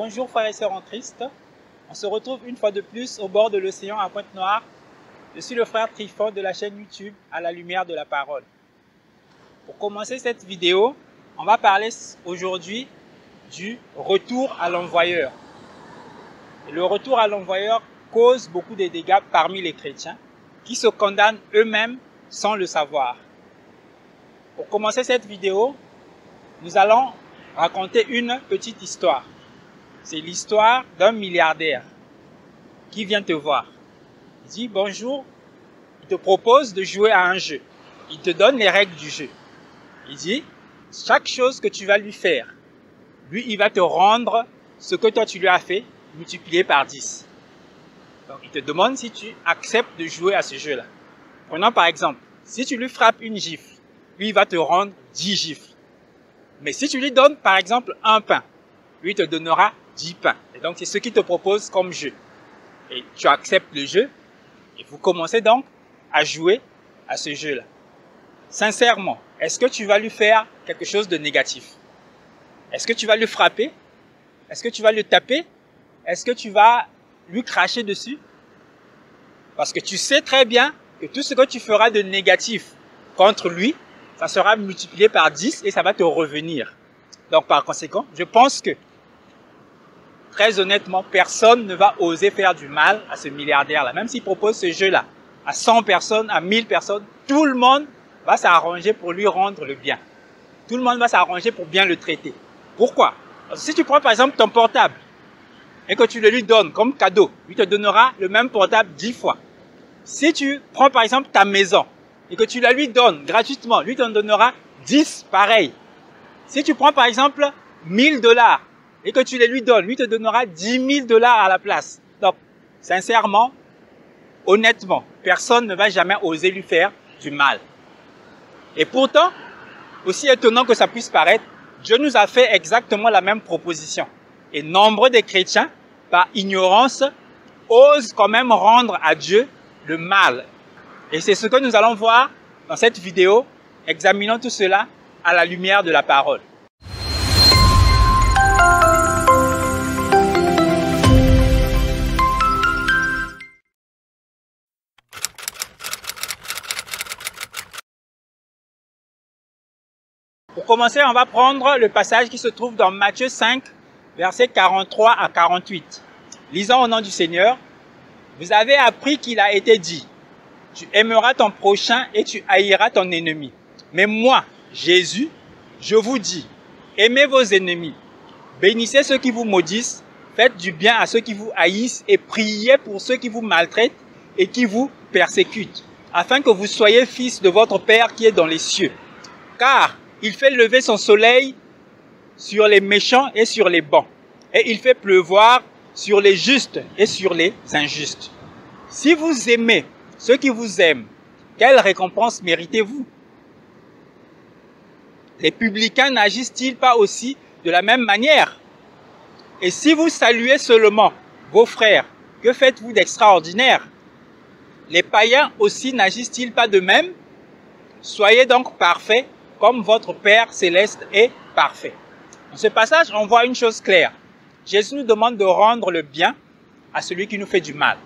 Bonjour frères et sœurs en Christ, on se retrouve une fois de plus au bord de l'océan à Pointe-Noire. Je suis le frère Trifon de la chaîne YouTube À la lumière de la parole. Pour commencer cette vidéo, on va parler aujourd'hui du retour à l'envoyeur. Le retour à l'envoyeur cause beaucoup de dégâts parmi les chrétiens qui se condamnent eux-mêmes sans le savoir. Pour commencer cette vidéo, nous allons raconter une petite histoire. C'est l'histoire d'un milliardaire qui vient te voir. Il dit bonjour, il te propose de jouer à un jeu. Il te donne les règles du jeu. Il dit, chaque chose que tu vas lui faire, lui, il va te rendre ce que toi tu lui as fait, multiplié par 10. Donc, il te demande si tu acceptes de jouer à ce jeu-là. Prenons par exemple, si tu lui frappes une gifle, lui, il va te rendre 10 gifles. Mais si tu lui donnes par exemple un pain, lui, il te donnera 10 pains. Et donc, c'est ce qu'il te propose comme jeu. Et tu acceptes le jeu et vous commencez donc à jouer à ce jeu-là. Sincèrement, est-ce que tu vas lui faire quelque chose de négatif? Est-ce que tu vas le frapper? Est-ce que tu vas le taper? Est-ce que tu vas lui cracher dessus? Parce que tu sais très bien que tout ce que tu feras de négatif contre lui, ça sera multiplié par 10 et ça va te revenir. Donc par conséquent, je pense que, très honnêtement, personne ne va oser faire du mal à ce milliardaire-là. Même s'il propose ce jeu-là à 100 personnes, à 1000 personnes, tout le monde va s'arranger pour lui rendre le bien. Tout le monde va s'arranger pour bien le traiter. Pourquoi? Parce que si tu prends par exemple ton portable et que tu le lui donnes comme cadeau, lui te donnera le même portable 10 fois. Si tu prends par exemple ta maison et que tu la lui donnes gratuitement, lui t'en donnera 10 pareil. Si tu prends par exemple 1000 $ et que tu les lui donnes, lui te donnera 10 000 $ à la place. Donc, sincèrement, honnêtement, personne ne va jamais oser lui faire du mal. Et pourtant, aussi étonnant que ça puisse paraître, Dieu nous a fait exactement la même proposition. Et nombreux des chrétiens, par ignorance, osent quand même rendre à Dieu le mal. Et c'est ce que nous allons voir dans cette vidéo. Examinons tout cela à la lumière de la parole. Pour commencer, on va prendre le passage qui se trouve dans Matthieu 5, versets 43 à 48. Lisons au nom du Seigneur. Vous avez appris qu'il a été dit, tu aimeras ton prochain et tu haïras ton ennemi. Mais moi, Jésus, je vous dis, aimez vos ennemis, bénissez ceux qui vous maudissent, faites du bien à ceux qui vous haïssent et priez pour ceux qui vous maltraitent et qui vous persécutent, afin que vous soyez fils de votre Père qui est dans les cieux. Car il fait lever son soleil sur les méchants et sur les bons, et il fait pleuvoir sur les justes et sur les injustes. Si vous aimez ceux qui vous aiment, quelle récompense méritez-vous? Les publicains n'agissent-ils pas aussi de la même manière? Et si vous saluez seulement vos frères, que faites-vous d'extraordinaire? Les païens aussi n'agissent-ils pas de même? Soyez donc parfaits comme votre Père céleste est parfait. Dans ce passage, on voit une chose claire. Jésus nous demande de rendre le bien à celui qui nous fait du mal.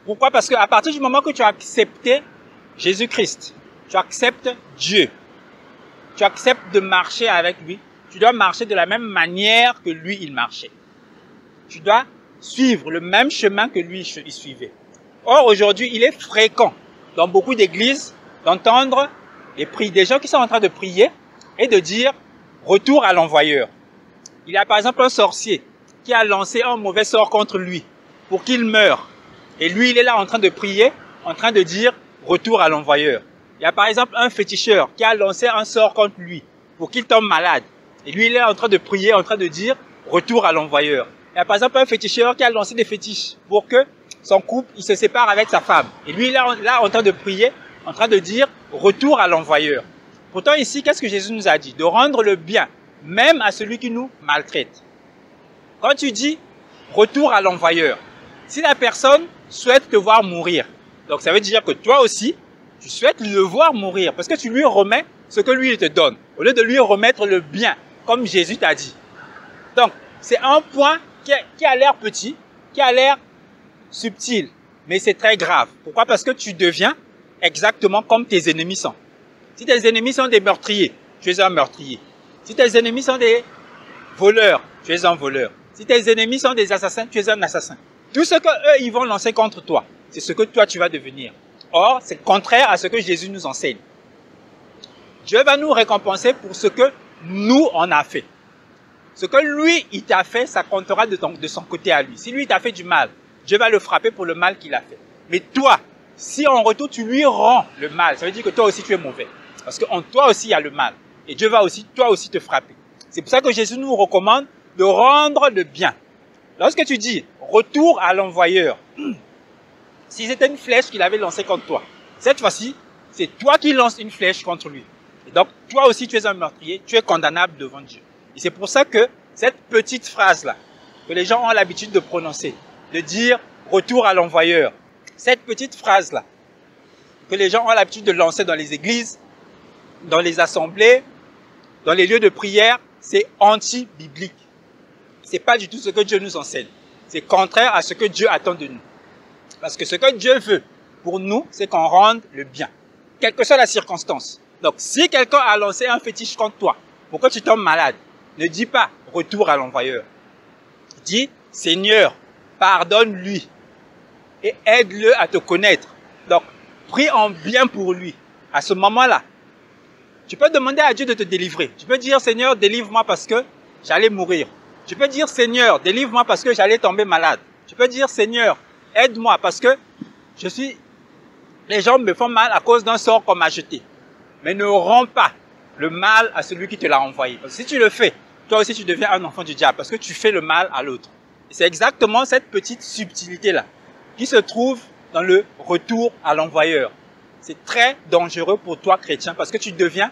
Pourquoi? Parce qu'à partir du moment que tu as accepté Jésus-Christ, tu acceptes Dieu, tu acceptes de marcher avec lui, tu dois marcher de la même manière que lui, il marchait. Tu dois suivre le même chemin que lui, il suivait. Or, aujourd'hui, il est fréquent dans beaucoup d'églises d'entendre des gens qui sont en train de prier et de dire retour à l'envoyeur. Il y a par exemple un sorcier qui a lancé un mauvais sort contre lui pour qu'il meure. Et lui, il est là en train de prier, en train de dire retour à l'envoyeur. Il y a par exemple un féticheur qui a lancé un sort contre lui pour qu'il tombe malade. Et lui, il est en train de prier, en train de dire retour à l'envoyeur. Il y a par exemple un féticheur qui a lancé des fétiches pour que son couple il se sépare avec sa femme. Et lui, il est là en train de prier, en train de dire retour à l'envoyeur. Pourtant ici, qu'est-ce que Jésus nous a dit? De rendre le bien, même à celui qui nous maltraite. Quand tu dis retour à l'envoyeur, si la personne souhaite te voir mourir, donc ça veut dire que toi aussi, tu souhaites le voir mourir parce que tu lui remets ce que lui il te donne, au lieu de lui remettre le bien, comme Jésus t'a dit. Donc, c'est un point qui a l'air petit, qui a l'air subtil, mais c'est très grave. Pourquoi? Parce que tu deviens exactement comme tes ennemis sont. Si tes ennemis sont des meurtriers, tu es un meurtrier. Si tes ennemis sont des voleurs, tu es un voleur. Si tes ennemis sont des assassins, tu es un assassin. Tout ce que eux ils vont lancer contre toi, c'est ce que toi tu vas devenir. Or, c'est contraire à ce que Jésus nous enseigne. Dieu va nous récompenser pour ce que nous on a fait. Ce que lui il t'a fait, ça comptera de son côté à lui. Si lui il t'a fait du mal, Dieu va le frapper pour le mal qu'il a fait. Mais toi, si en retour tu lui rends le mal, ça veut dire que toi aussi tu es mauvais. Parce qu'en toi aussi il y a le mal. Et Dieu va aussi, toi aussi te frapper. C'est pour ça que Jésus nous recommande de rendre le bien. Lorsque tu dis retour à l'envoyeur, si c'était une flèche qu'il avait lancée contre toi, cette fois-ci, c'est toi qui lances une flèche contre lui. Et donc, toi aussi tu es un meurtrier, tu es condamnable devant Dieu. Et c'est pour ça que cette petite phrase-là, que les gens ont l'habitude de prononcer, de dire retour à l'envoyeur, cette petite phrase-là, que les gens ont l'habitude de lancer dans les églises, dans les assemblées, dans les lieux de prière, c'est anti-biblique. C'est pas du tout ce que Dieu nous enseigne. C'est contraire à ce que Dieu attend de nous. Parce que ce que Dieu veut pour nous, c'est qu'on rende le bien. Quelle que soit la circonstance. Donc, si quelqu'un a lancé un fétiche contre toi, pour que tu tombes malade, ne dis pas retour à l'envoyeur. Dis, Seigneur, pardonne-lui et aide-le à te connaître. Donc, prie en bien pour lui. À ce moment-là, tu peux demander à Dieu de te délivrer. Tu peux dire, Seigneur, délivre-moi parce que j'allais mourir. Tu peux dire, Seigneur, délivre-moi parce que j'allais tomber malade. Tu peux dire, Seigneur, aide-moi parce que les gens me font mal à cause d'un sort qu'on m'a jeté. Mais ne rends pas le mal à celui qui te l'a envoyé. Parce que si tu le fais, toi aussi tu deviens un enfant du diable parce que tu fais le mal à l'autre. C'est exactement cette petite subtilité-là qui se trouve dans le retour à l'envoyeur. C'est très dangereux pour toi, chrétien, parce que tu deviens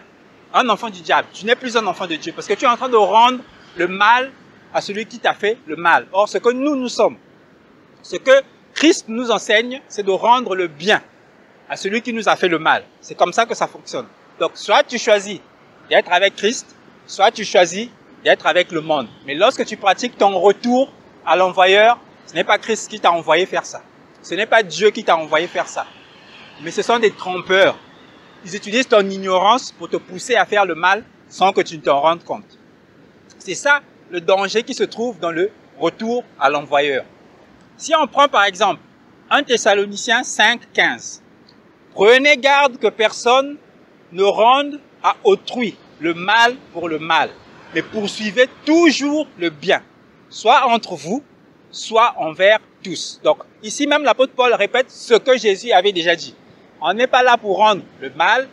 un enfant du diable. Tu n'es plus un enfant de Dieu parce que tu es en train de rendre le mal à celui qui t'a fait le mal. Or, ce que nous sommes, ce que Christ nous enseigne, c'est de rendre le bien à celui qui nous a fait le mal. C'est comme ça que ça fonctionne. Donc, soit tu choisis d'être avec Christ, soit tu choisis d'être avec le monde. Mais lorsque tu pratiques ton retour à l'envoyeur, ce n'est pas Christ qui t'a envoyé faire ça. Ce n'est pas Dieu qui t'a envoyé faire ça. Mais ce sont des trompeurs. Ils utilisent ton ignorance pour te pousser à faire le mal sans que tu ne t'en rendes compte. C'est ça le danger qui se trouve dans le retour à l'envoyeur. Si on prend par exemple 1 Thessaloniciens 5:15. Prenez garde que personne ne rende à autrui le mal pour le mal, mais poursuivez toujours le bien, soit entre vous, soit envers tous. Donc ici même l'apôtre Paul répète ce que Jésus avait déjà dit. On n'est pas là pour rendre le mal,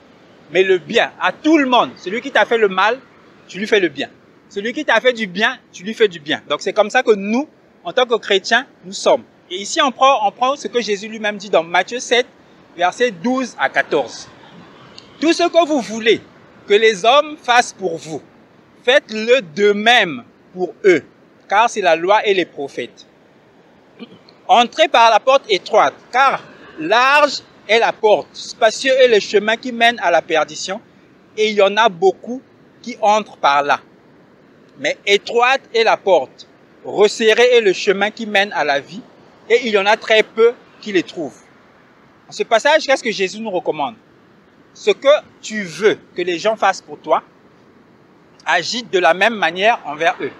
mais le bien à tout le monde. Celui qui t'a fait le mal, tu lui fais le bien. Celui qui t'a fait du bien, tu lui fais du bien. Donc c'est comme ça que nous, en tant que chrétiens, nous sommes. Et ici on prend ce que Jésus lui-même dit dans Matthieu 7, versets 12 à 14. Tout ce que vous voulez que les hommes fassent pour vous, faites-le de même pour eux, car c'est la loi et les prophètes. Entrez par la porte étroite, car large est la porte, spacieux est le chemin qui mène à la perdition, et il y en a beaucoup qui entrent par là. Mais étroite est la porte, resserré est le chemin qui mène à la vie, et il y en a très peu qui les trouvent. Dans ce passage, qu'est-ce que Jésus nous recommande? Ce que tu veux que les gens fassent pour toi, agis de la même manière envers eux.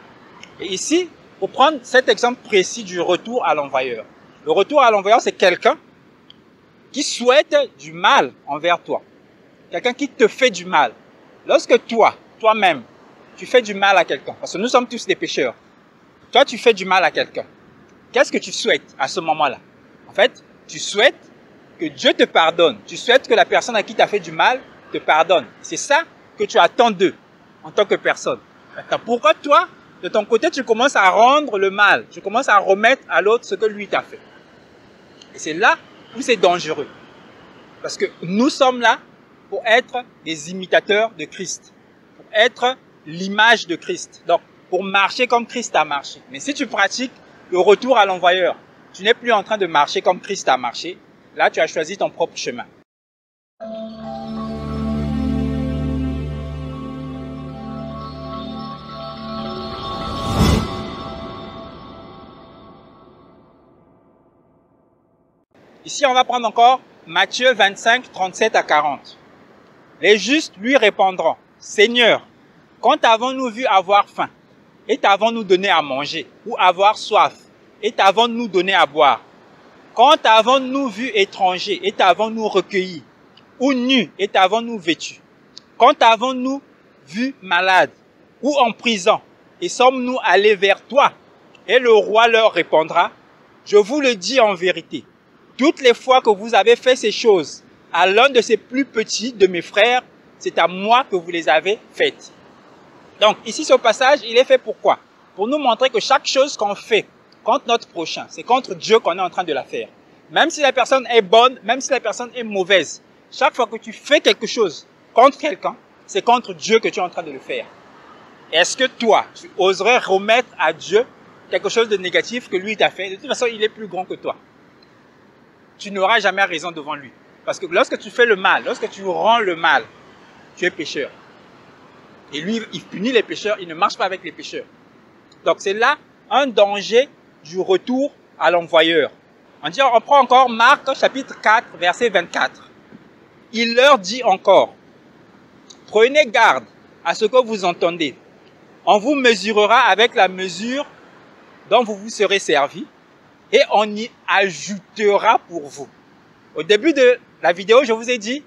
Et ici, pour prendre cet exemple précis du retour à l'envoyeur. Le retour à l'envoyeur, c'est quelqu'un qui souhaite du mal envers toi. Quelqu'un qui te fait du mal. Lorsque toi-même, tu fais du mal à quelqu'un, parce que nous sommes tous des pécheurs, toi tu fais du mal à quelqu'un, qu'est-ce que tu souhaites à ce moment-là? En fait, tu souhaites que Dieu te pardonne. Tu souhaites que la personne à qui tu as fait du mal te pardonne. C'est ça que tu attends d'eux en tant que personne. Maintenant, pourquoi toi, de ton côté, tu commences à rendre le mal? Tu commences à remettre à l'autre ce que lui t'a fait. Et c'est là où c'est dangereux. Parce que nous sommes là pour être des imitateurs de Christ. Pour être l'image de Christ. Donc, pour marcher comme Christ a marché. Mais si tu pratiques le retour à l'envoyeur, tu n'es plus en train de marcher comme Christ a marché. Là, tu as choisi ton propre chemin. Ici, on va prendre encore Matthieu 25, 37 à 40. Les justes lui répondront, « Seigneur, quand t'avons-nous vu avoir faim, et t'avons-nous donné à manger, ou avoir soif, et t'avons-nous donné à boire? Quand t'avons-nous vu étranger, et t'avons-nous recueilli, ou nu, et t'avons-nous vêtu? Quand t'avons-nous vu malade, ou en prison, et sommes-nous allés vers toi? » Et le roi leur répondra, « Je vous le dis en vérité, toutes les fois que vous avez fait ces choses à l'un de ces plus petits de mes frères, c'est à moi que vous les avez faites. » Donc ici, ce passage, il est fait pourquoi? Pour nous montrer que chaque chose qu'on fait contre notre prochain, c'est contre Dieu qu'on est en train de la faire. Même si la personne est bonne, même si la personne est mauvaise, chaque fois que tu fais quelque chose contre quelqu'un, c'est contre Dieu que tu es en train de le faire. Est-ce que toi, tu oserais remettre à Dieu quelque chose de négatif que lui t'a fait? De toute façon, il est plus grand que toi. Tu n'auras jamais raison devant lui. Parce que lorsque tu fais le mal, lorsque tu rends le mal, tu es pécheur. Et lui, il punit les pécheurs, il ne marche pas avec les pécheurs. Donc c'est là un danger du retour à l'envoyeur. On prend encore Marc chapitre 4, verset 24. Il leur dit encore, « Prenez garde à ce que vous entendez. On vous mesurera avec la mesure dont vous vous serez servi, et on y ajoutera pour vous. » Au début de la vidéo, je vous ai dit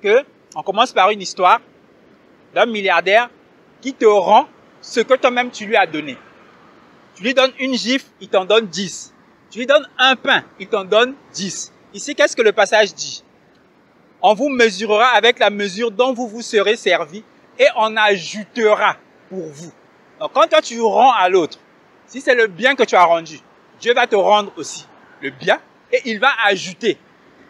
que on commence par une histoire d'un milliardaire qui te rend ce que toi-même tu lui as donné. Tu lui donnes une gifle, il t'en donne 10. Tu lui donnes un pain, il t'en donne 10. Ici, qu'est-ce que le passage dit? On vous mesurera avec la mesure dont vous vous serez servi, et on ajoutera pour vous. Donc quand toi tu rends à l'autre, si c'est le bien que tu as rendu, Dieu va te rendre aussi le bien et il va ajouter.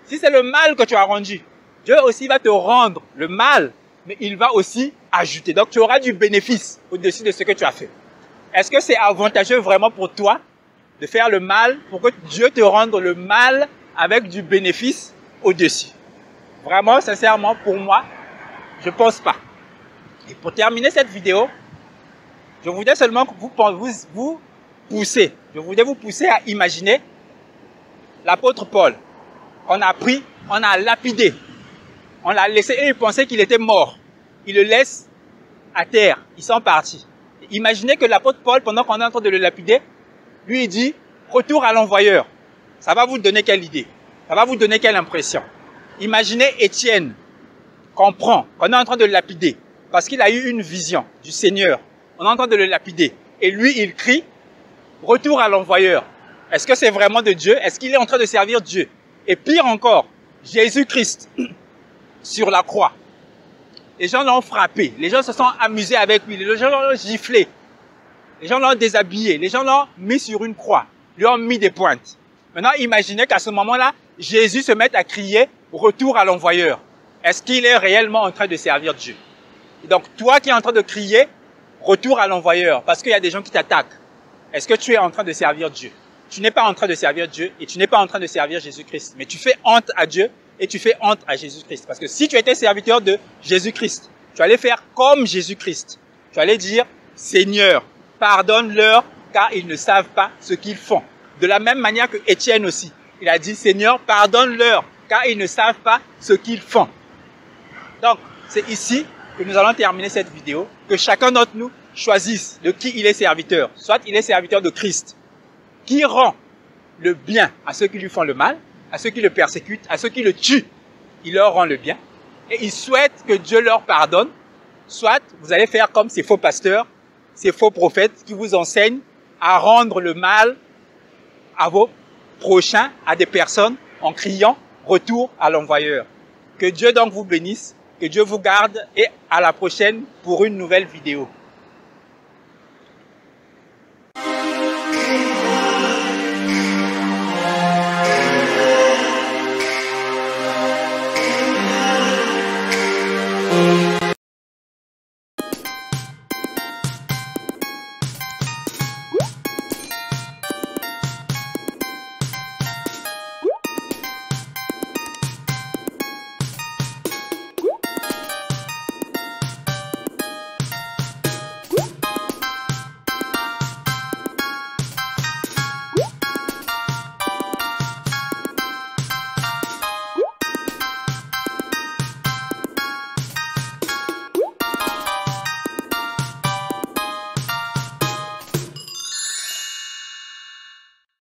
Si c'est le mal que tu as rendu, Dieu aussi va te rendre le mal, mais il va aussi ajouter. Donc tu auras du bénéfice au-dessus de ce que tu as fait. Est-ce que c'est avantageux vraiment pour toi de faire le mal pour que Dieu te rende le mal avec du bénéfice au-dessus? Vraiment, sincèrement, pour moi, je ne pense pas. Et pour terminer cette vidéo, je voudrais seulement que vous pousser. Je voudrais vous pousser à imaginer l'apôtre Paul. On a pris, on a lapidé. On l'a laissé et il pensait qu'il était mort. Il le laisse à terre. Ils sont partis. Imaginez que l'apôtre Paul, pendant qu'on est en train de le lapider, lui il dit, retour à l'envoyeur. Ça va vous donner quelle idée? Ça va vous donner quelle impression? Imaginez Étienne, comprend qu'on est en train de le lapider. Parce qu'il a eu une vision du Seigneur. On est en train de le lapider. Et lui, il crie, retour à l'envoyeur. Est-ce que c'est vraiment de Dieu? Est-ce qu'il est en train de servir Dieu? Et pire encore, Jésus-Christ, sur la croix. Les gens l'ont frappé. Les gens se sont amusés avec lui. Les gens l'ont giflé. Les gens l'ont déshabillé. Les gens l'ont mis sur une croix. Lui ont mis des pointes. Maintenant, imaginez qu'à ce moment-là, Jésus se mette à crier, retour à l'envoyeur. Est-ce qu'il est réellement en train de servir Dieu? Et donc, toi qui es en train de crier, retour à l'envoyeur, parce qu'il y a des gens qui t'attaquent. Est-ce que tu es en train de servir Dieu? Tu n'es pas en train de servir Dieu et tu n'es pas en train de servir Jésus-Christ. Mais tu fais honte à Dieu et tu fais honte à Jésus-Christ. Parce que si tu étais serviteur de Jésus-Christ, tu allais faire comme Jésus-Christ. Tu allais dire, Seigneur, pardonne-leur car ils ne savent pas ce qu'ils font. De la même manière que Étienne aussi. Il a dit, Seigneur, pardonne-leur car ils ne savent pas ce qu'ils font. Donc, c'est ici que nous allons terminer cette vidéo. Que chacun d'entre nous choisisse de qui il est serviteur. Soit il est serviteur de Christ, qui rend le bien à ceux qui lui font le mal, à ceux qui le persécutent, à ceux qui le tuent. Il leur rend le bien. Et il souhaite que Dieu leur pardonne. Soit vous allez faire comme ces faux pasteurs, ces faux prophètes qui vous enseignent à rendre le mal à vos prochains, à des personnes, en criant retour à l'envoyeur. Que Dieu donc vous bénisse, que Dieu vous garde et à la prochaine pour une nouvelle vidéo.